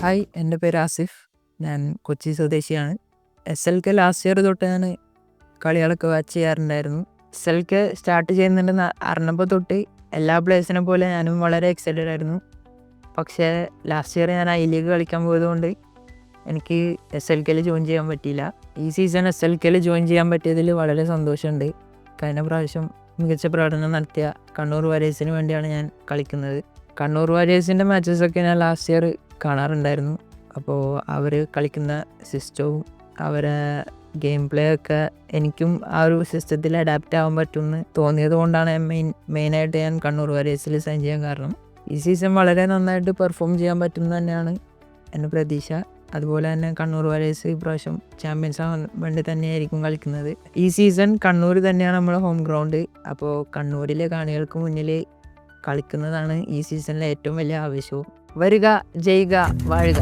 Hi, എൻ്റെ പേര് ആസിഫ്. ഞാൻ കൊച്ചി സ്വദേശിയാണ്. SLK ലാസ്റ്റ് ഇയർ തൊട്ട് ഞാൻ കളികളൊക്കെ വാച്ച് ചെയ്യാറുണ്ടായിരുന്നു. SLK സ്റ്റാർട്ട് ചെയ്യുന്നുണ്ടെന്ന് അറിഞ്ഞപ്പോൾ തൊട്ട് എല്ലാ പ്ലേയേഴ്സിനെ പോലെ ഞാനും വളരെ എക്സൈറ്റഡ് ആയിരുന്നു. പക്ഷേ ലാസ്റ്റ് ഇയർ ഞാൻ I ലീഗ് കളിക്കാൻ പോയതുകൊണ്ട് എനിക്ക് SLKയിൽ ജോയിൻ ചെയ്യാൻ പറ്റിയില്ല. ഈ സീസൺ SLKയിൽ ജോയിൻ ചെയ്യാൻ പറ്റിയതിൽ വളരെ സന്തോഷമുണ്ട്. കഴിഞ്ഞ പ്രാവശ്യം മികച്ച പ്രകടനം നടത്തിയ കണ്ണൂർ വാരിയേഴ്സിന് വേണ്ടിയാണ് ഞാൻ കളിക്കുന്നത്. കണ്ണൂർ വാരിയേഴ്സിൻ്റെ മാച്ചസൊക്കെ ഞാൻ ലാസ്റ്റ് ഇയർ കാണാറുണ്ടായിരുന്നു. അപ്പോൾ അവർ കളിക്കുന്ന സിസ്റ്റവും അവരെ ഗെയിം പ്ലേ ഒക്കെ എനിക്കും ആ ഒരു സിസ്റ്റത്തിൽ അഡാപ്റ്റ് ആവാൻ പറ്റുമെന്ന് തോന്നിയത് കൊണ്ടാണ് മെയിനായിട്ട് ഞാൻ കണ്ണൂർ വാരിയേഴ്സിൽ സൈൻ ചെയ്യാൻ കാരണം. ഈ സീസൺ വളരെ നന്നായിട്ട് പെർഫോം ചെയ്യാൻ പറ്റുമെന്ന് തന്നെയാണ് എൻ്റെ പ്രതീക്ഷ. അതുപോലെ തന്നെ കണ്ണൂർ വാരിയേഴ്സ് ഇപ്രാവശ്യം ചാമ്പ്യൻസ് ആവാൻ വേണ്ടി തന്നെയായിരിക്കും കളിക്കുന്നത്. ഈ സീസൺ കണ്ണൂർ തന്നെയാണ് നമ്മുടെ ഹോം ഗ്രൗണ്ട്. അപ്പോൾ കണ്ണൂരിലെ കാണികൾക്ക് മുന്നിൽ കളിക്കുന്നതാണ് ഈ സീസണിലെ ഏറ്റവും വലിയ ആവേശവും. വരിക, ജയിക, വാഴുക.